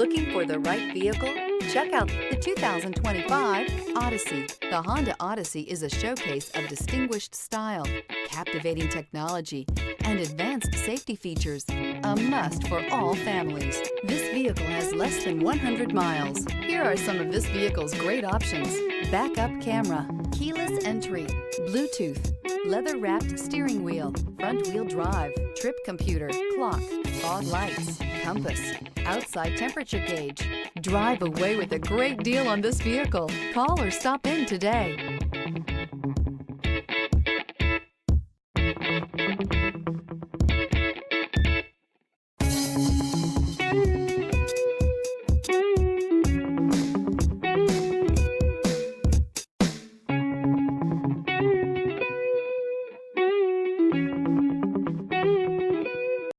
Looking for the right vehicle? Check out the 2025 Odyssey. The Honda Odyssey is a showcase of distinguished style, captivating technology, and advanced safety features. A must for all families. This vehicle has less than 100 miles. Here are some of this vehicle's great options: backup camera, keyless entry, Bluetooth, leather-wrapped steering wheel, front-wheel drive, trip computer, clock, fog lights, compass, outside temperature gauge. Drive away with a great deal on this vehicle. Call or stop in today.